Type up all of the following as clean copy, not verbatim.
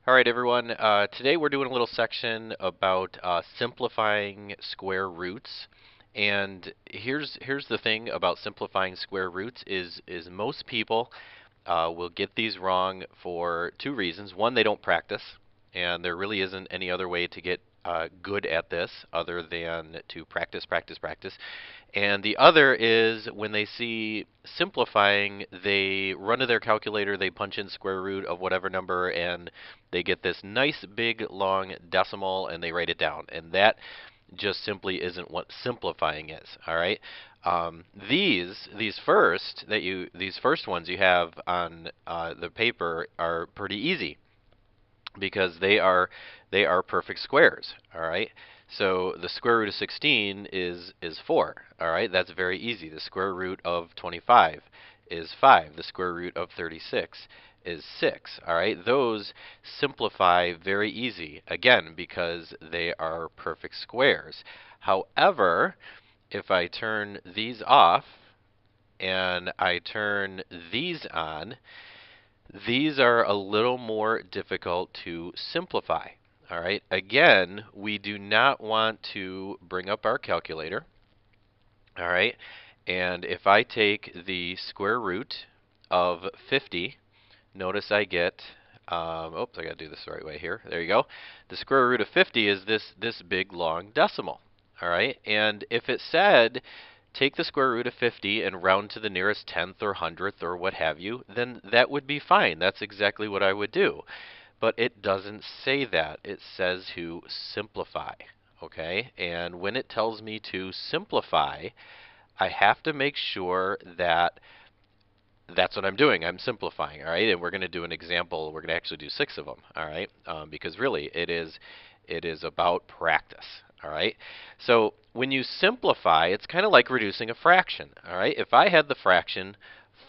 All right, everyone. Today we're doing a little section about simplifying square roots. And here's the thing about simplifying square roots is most people will get these wrong for two reasons. One, they don't practice, and there really isn't any other way to get good at this other than to practice, practice, practice. And the other is when they see simplifying, they run to their calculator, they punch in square root of whatever number, and they get this nice big long decimal, and they write it down. And that just simply isn't what simplifying is. All right. These first ones you have on the paper are pretty easy because they are perfect squares. All right. So the square root of 16 is 4. All right. That's very easy. The square root of 25 is 5. The square root of 36 is 6. All right. Those simplify very easy, again, because they are perfect squares. However, if I turn these off and I turn these on, these are a little more difficult to simplify. All right. Again, we do not want to bring up our calculator. All right. And if I take the square root of 50, notice I get, oops, I got to do this the right way here. There you go. The square root of 50 is this big long decimal. All right. And if it said take the square root of 50 and round to the nearest tenth or hundredth or what have you, then that would be fine. That's exactly what I would do. But it doesn't say that. It says to simplify. Okay? And when it tells me to simplify, I have to make sure that that's what I'm doing. I'm simplifying, all right? And we're going to do an example. We're going to actually do 6 of them, all right? Because really, it is about practice, all right? So when you simplify, it's kind of like reducing a fraction, all right? If I had the fraction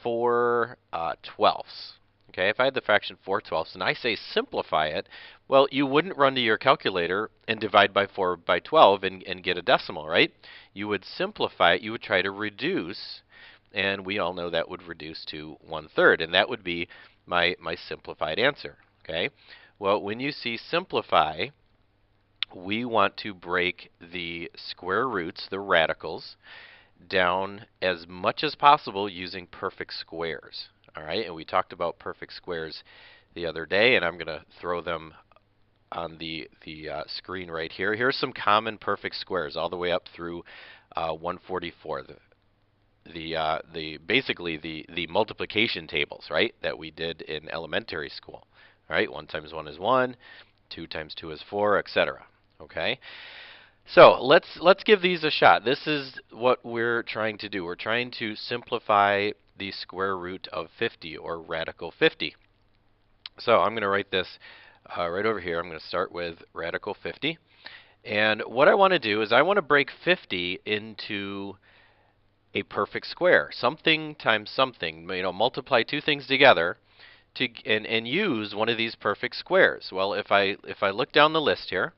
4 twelfths, okay? If I had the fraction 4 twelfths and I say simplify it, well, you wouldn't run to your calculator and divide by 4 by 12 and get a decimal, right? You would simplify it. You would try to reduce, and we all know that would reduce to 1/3, and that would be my simplified answer, okay? Well, when you see simplify, we want to break the square roots, the radicals, down as much as possible using perfect squares, all right? And we talked about perfect squares the other day, and I'm going to throw them on the screen right here. Here's some common perfect squares all the way up through 144. Basically the multiplication tables, right, that we did in elementary school. All right, 1 times 1 is 1, 2 times 2 is 4, etc. Okay, so let's give these a shot. This is what we're trying to do. We're trying to simplify the square root of 50, or radical 50. So I'm going to write this right over here. I'm going to start with radical 50. And what I want to do is I want to break 50 into a perfect square. Something times something. Multiply two things together and use one of these perfect squares. Well, if I look down the list here,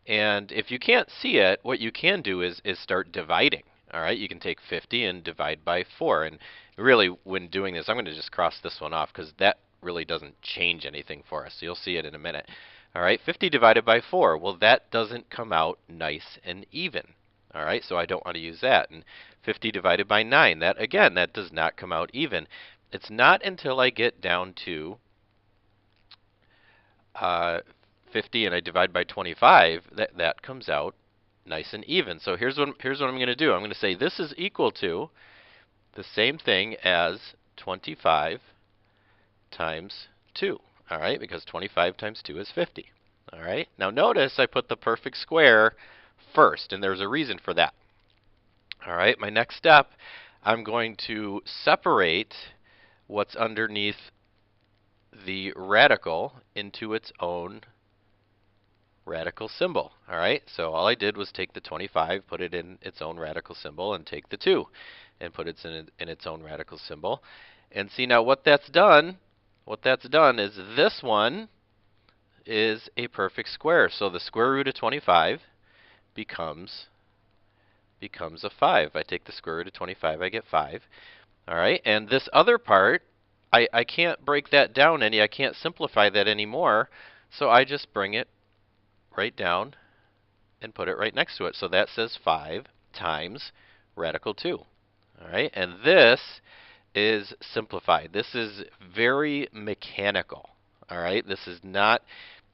and if you can't see it, what you can do is start dividing. All right, you can take 50 and divide by 4. And really, when doing this, I'm going to just cross this one off because that really doesn't change anything for us. So you'll see it in a minute. All right, 50 divided by 4. Well, that doesn't come out nice and even. All right, so I don't want to use that. And 50 divided by 9, that does not come out even. It's not until I get down to 50 and I divide by 25 that comes out nice and even. So here's what I'm going to do. I'm going to say this is equal to the same thing as 25 times 2. All right, because 25 times 2 is 50. All right, now notice I put the perfect square first, and there's a reason for that. All right, my next step, I'm going to separate what's underneath the radical into its own radical symbol. All right, so all I did was take the 25, put it in its own radical symbol, and take the 2 and put it in its own radical symbol. And see, now what that's done is this one is a perfect square. So the square root of 25 becomes a 5. I take the square root of 25, I get 5. All right, and this other part, I can't break that down any. I can't simplify that anymore So I just bring it right down and put it right next to it. So that says 5 times radical 2. All right, and this is simplified. This is very mechanical. All right, this is not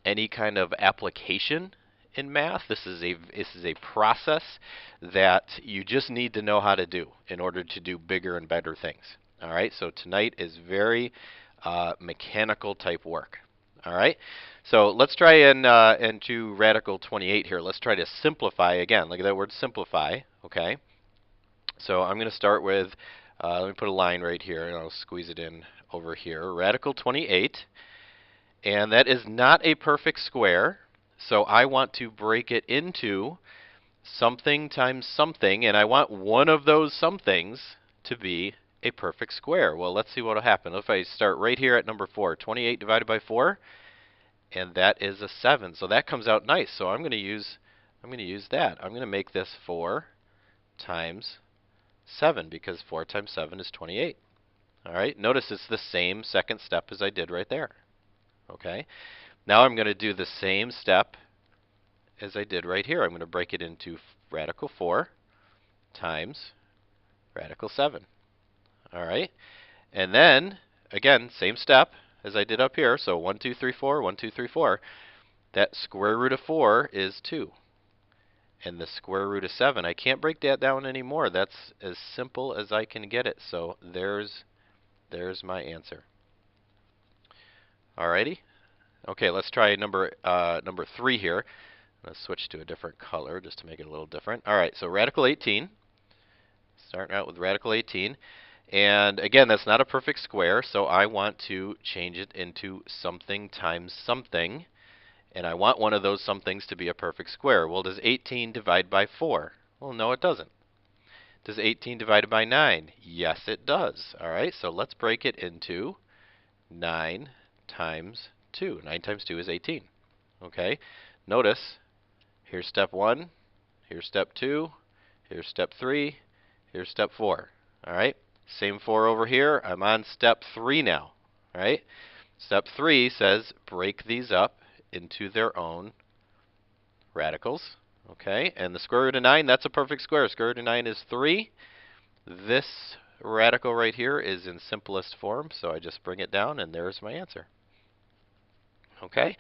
any kind of application in math. This is a process that you just need to know how to do in order to do bigger and better things. All right, so tonight is very mechanical type work. All right, so let's try and do radical 28 here. Let's try to simplify again. Look at that word simplify. Okay, so I'm going to start with, let me put a line right here, and I'll squeeze it in over here. Radical 28, and that is not a perfect square, so I want to break it into something times something, and I want one of those somethings to be a perfect square. Well, let's see what will happen. If I start right here at number 4, 28 divided by 4, and that is a 7. So that comes out nice. So I'm going to use that. I'm going to make this 4 times 7 because 4 times 7 is 28. All right. Notice it's the same second step as I did right there. Okay. Now I'm going to do the same step as I did right here. I'm going to break it into radical 4 times radical 7. All right. And then, again, same step as I did up here. So 1, 2, 3, 4, 1, 2, 3, 4. That square root of 4 is 2. And the square root of 7, I can't break that down anymore. That's as simple as I can get it. So there's my answer. Alrighty. Okay, let's try number 3 here. Let's switch to a different color just to make it a little different. All right, so radical 18. Starting out with radical 18. And again, that's not a perfect square, so I want to change it into something times something. And I want one of those somethings to be a perfect square. Well, does 18 divide by 4? Well, no, it doesn't. Does 18 divided by 9? Yes, it does. All right, so let's break it into 9 times 2. 9 times 2 is 18. Okay, notice, here's step 1, here's step 2, here's step 3, here's step 4. All right, same 4 over here. I'm on step 3 now. All right, step 3 says break these up into their own radicals. Okay, and the square root of 9, that's a perfect square. Square root of 9 is 3. This radical right here is in simplest form, so I just bring it down, and there's my answer. Okay,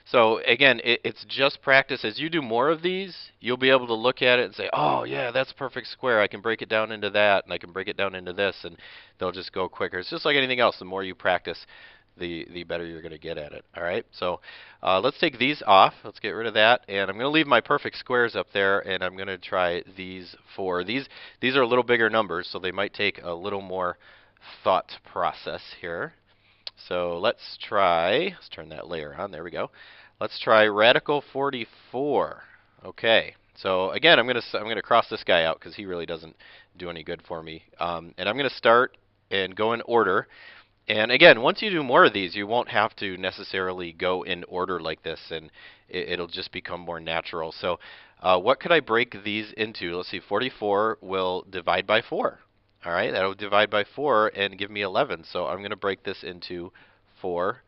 so again, it's just practice. As you do more of these, you'll be able to look at it and say, oh, yeah, that's a perfect square. I can break it down into that, and I can break it down into this, and they'll just go quicker. It's just like anything else. The more you practice, the better you're going to get at it. All right, so let's take these off. Let's get rid of that, and I'm going to leave my perfect squares up there, and I'm going to try these 4. These are a little bigger numbers, so they might take a little more thought process here. So let's turn that layer on. There we go. Let's try radical 44. Okay. So again, I'm going to cross this guy out because he really doesn't do any good for me. And I'm going to start and go in order. And again, once you do more of these, you won't have to necessarily go in order like this, and it'll just become more natural. So what could I break these into? Let's see, 44 will divide by 4. All right, that'll divide by 4 and give me 11. So I'm going to break this into 4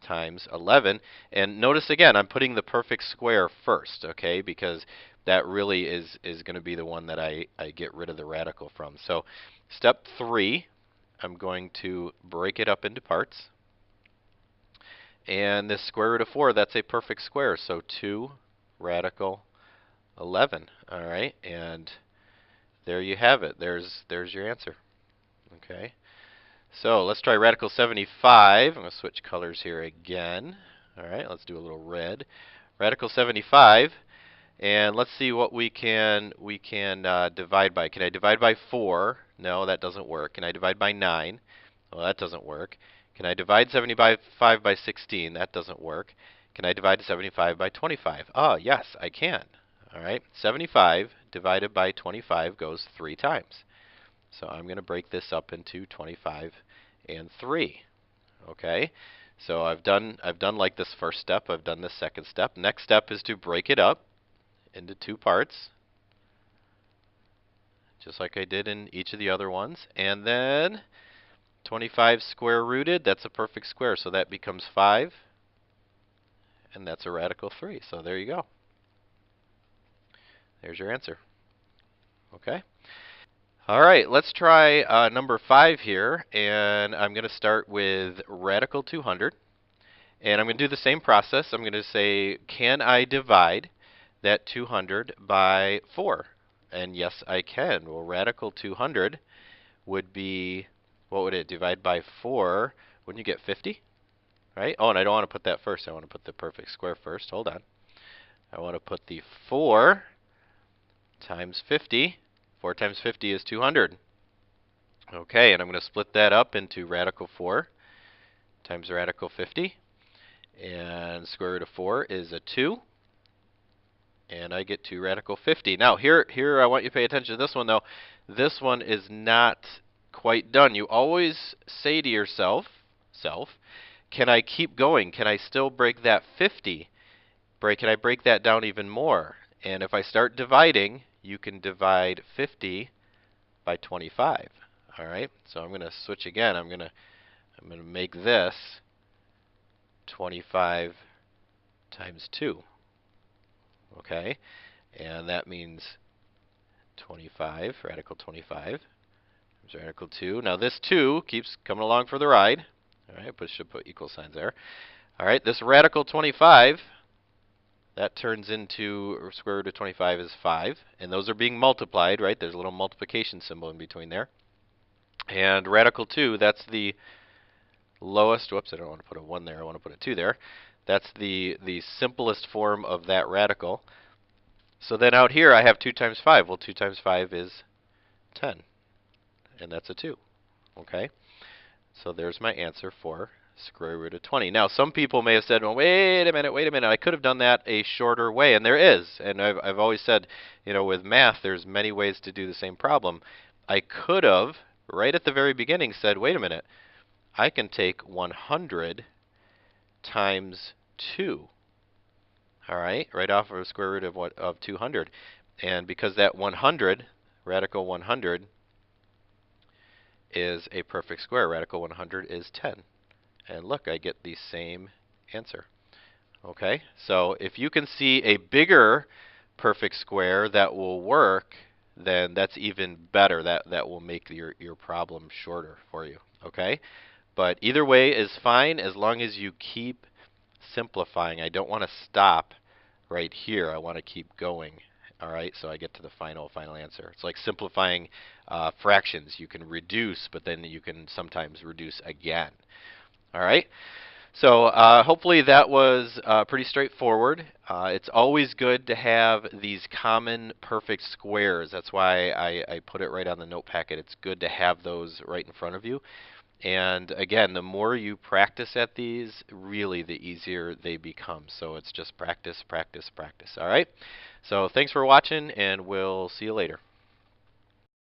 times 11. And notice again, I'm putting the perfect square first, okay, because that really is going to be the one that I get rid of the radical from. So step 3, I'm going to break it up into parts. And this square root of 4, that's a perfect square. So 2 radical 11. All right, and there you have it. There's your answer. Okay. So let's try radical 75. I'm going to switch colors here again. All right, let's do a little red. Radical 75, and let's see what we can divide by. Can I divide by 4? No, that doesn't work. Can I divide by 9? Well, that doesn't work. Can I divide 75 by 16? That doesn't work. Can I divide 75 by 25? Oh, yes, I can. All right, 75 divided by 25 goes 3 times. So I'm going to break this up into 25 and 3. Okay, so I've done like this first step. I've done this second step. Next step is to break it up into 2 parts, just like I did in each of the other ones. And then 25 square rooted, that's a perfect square, so that becomes 5. and that's a radical 3. So there you go. There's your answer. Okay. All right, let's try number 5 here, and I'm going to start with radical 200. And I'm going to do the same process. I'm going to say, can I divide that 200 by 4? And yes, I can. Well, radical 200 would be, what would it divide by 4? Wouldn't you get 50? Right? Oh, and I don't want to put that first. I want to put the perfect square first. Hold on. I want to put the 4 times 50. 4 times 50 is 200. Okay, and I'm going to split that up into radical 4 times radical 50. And square root of 4 is a 2. And I get 2 radical 50. Now, here I want you to pay attention to this one, though. This one is not quite done. You always say to yourself, can I keep going? Can I still break that 50? Can I break that down even more? And if I start dividing, you can divide 50 by 25. All right? So I'm going to switch again. I'm going to make this 25 times 2. Okay? And that means 25, radical 25, times radical 2. Now this 2 keeps coming along for the ride. All right, should put equal signs there. All right, this radical 25, that turns into, square root of 25 is 5. And those are being multiplied, right? There's a little multiplication symbol in between there. And radical 2, that's the lowest, whoops, I don't want to put a 1 there, I want to put a 2 there. That's the simplest form of that radical. So then out here I have 2 times 5. Well, 2 times 5 is 10. And that's a 2. Okay? So there's my answer for square root of 20. Now, some people may have said, well, wait a minute. I could have done that a shorter way. And there is. And I've always said, you know, with math, there's many ways to do the same problem. I could have, right at the very beginning, said, wait a minute. I can take 100 times 2. All right, right off of the square root of 200. And because that 100, radical 100, is a perfect square, radical 100 is 10. And look, I get the same answer. Okay, so if you can see a bigger perfect square that will work, then that's even better. That will make your problem shorter for you. Okay, but either way is fine as long as you keep simplifying. I don't want to stop right here. I want to keep going. All right, so I get to the final answer. It's like simplifying fractions. You can reduce, but then you can sometimes reduce again. All right, so hopefully that was pretty straightforward. It's always good to have these common perfect squares. That's why I put it right on the note packet. It's good to have those right in front of you. And again, the more you practice at these, really the easier they become. So it's just practice, practice, practice. All right? So thanks for watching, and we'll see you later.